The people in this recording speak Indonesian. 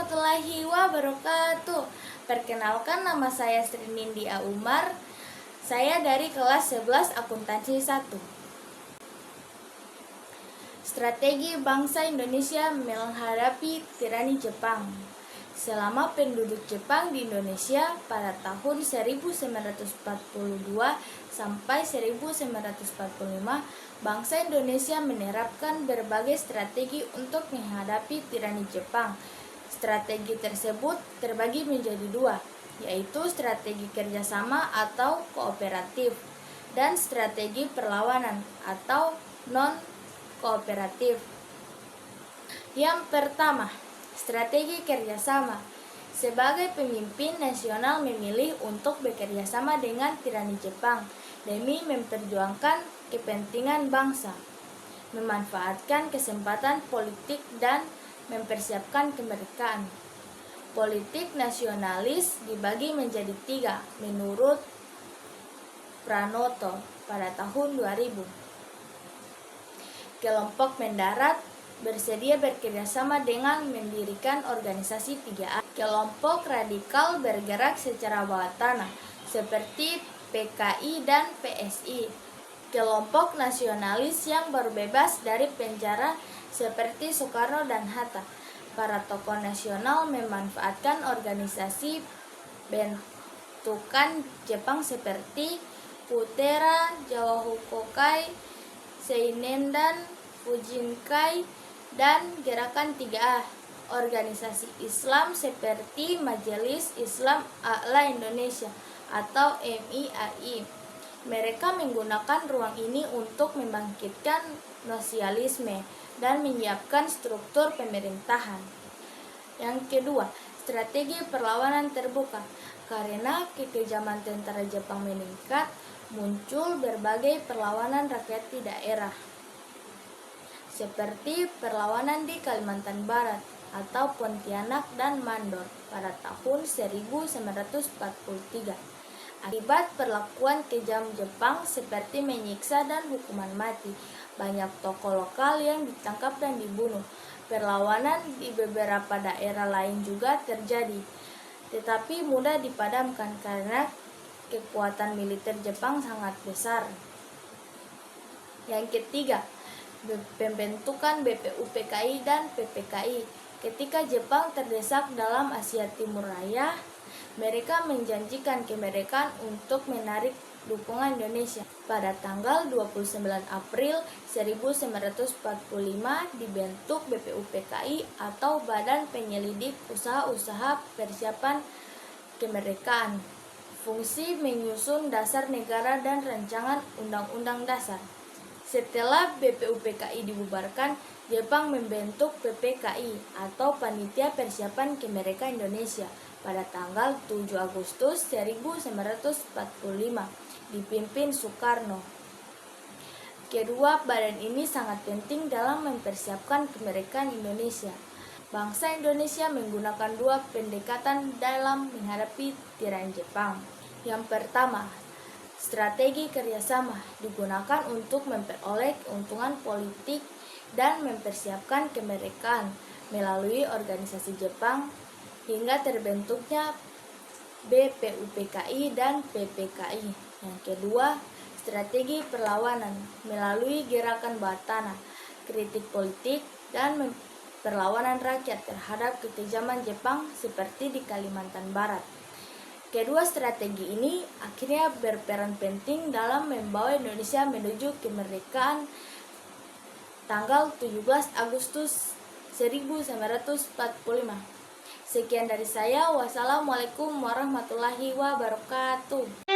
warahmatullahi wabarakatuh. Perkenalkan, nama saya Sri Nindya Umar. Saya dari kelas 11 Akuntansi 1. Strategi bangsa Indonesia menghadapi tirani Jepang. Selama penduduk Jepang di Indonesia pada tahun 1942 sampai 1945, bangsa Indonesia menerapkan berbagai strategi untuk menghadapi tirani Jepang. Strategi tersebut terbagi menjadi dua, yaitu strategi kerjasama atau kooperatif dan strategi perlawanan atau non-kooperatif. Yang pertama, strategi kerjasama. Sebagai pemimpin nasional memilih untuk bekerjasama dengan tirani Jepang demi memperjuangkan kepentingan bangsa, memanfaatkan kesempatan politik dan mempersiapkan kemerdekaan. Politik nasionalis dibagi menjadi tiga menurut Pranoto pada tahun 2000. Kelompok mendarat bersedia bekerjasama dengan mendirikan organisasi 3A. Kelompok radikal bergerak secara bawah tanah seperti PKI dan PSI. Kelompok nasionalis yang baru bebas dari penjara seperti Soekarno dan Hatta. Para tokoh nasional memanfaatkan organisasi bentukan Jepang seperti Putera, Jawa Hokokai, Seinendan, Fujinkai, dan Gerakan 3A. Organisasi Islam seperti Majelis Islam A'la Indonesia atau MIAI. Mereka menggunakan ruang ini untuk membangkitkan nasionalisme dan menyiapkan struktur pemerintahan. Yang kedua, strategi perlawanan terbuka. Karena kekejaman tentara Jepang meningkat, muncul berbagai perlawanan rakyat di daerah, seperti perlawanan di Kalimantan Barat atau Pontianak dan Mandor pada tahun 1943. Akibat perlakuan kejam Jepang seperti menyiksa dan hukuman mati, banyak tokoh lokal yang ditangkap dan dibunuh. Perlawanan di beberapa daerah lain juga terjadi, tetapi mudah dipadamkan karena kekuatan militer Jepang sangat besar. Yang ketiga, pembentukan BPUPKI dan PPKI. Ketika Jepang terdesak dalam Asia Timur Raya, mereka menjanjikan kemerdekaan untuk menarik dukungan Indonesia. Pada tanggal 29 April 1945 dibentuk BPUPKI atau Badan Penyelidik Usaha-Usaha Persiapan Kemerdekaan. Fungsi menyusun dasar negara dan rancangan undang-undang dasar. Setelah BPUPKI dibubarkan, Jepang membentuk PPKI atau Panitia Persiapan Kemerdekaan Indonesia pada tanggal 7 Agustus 1945 dipimpin Soekarno. Kedua badan ini sangat penting dalam mempersiapkan kemerdekaan Indonesia. Bangsa Indonesia menggunakan dua pendekatan dalam menghadapi tirani Jepang. Yang pertama, strategi kerjasama digunakan untuk memperoleh keuntungan politik dan mempersiapkan kemerdekaan melalui organisasi Jepang hingga terbentuknya BPUPKI dan PPKI. Yang kedua, strategi perlawanan melalui gerakan bawah tanah, kritik politik, dan perlawanan rakyat terhadap kekejaman Jepang seperti di Kalimantan Barat. Kedua strategi ini akhirnya berperan penting dalam membawa Indonesia menuju kemerdekaan tanggal 17 Agustus 1945. Sekian dari saya. Wassalamualaikum warahmatullahi wabarakatuh.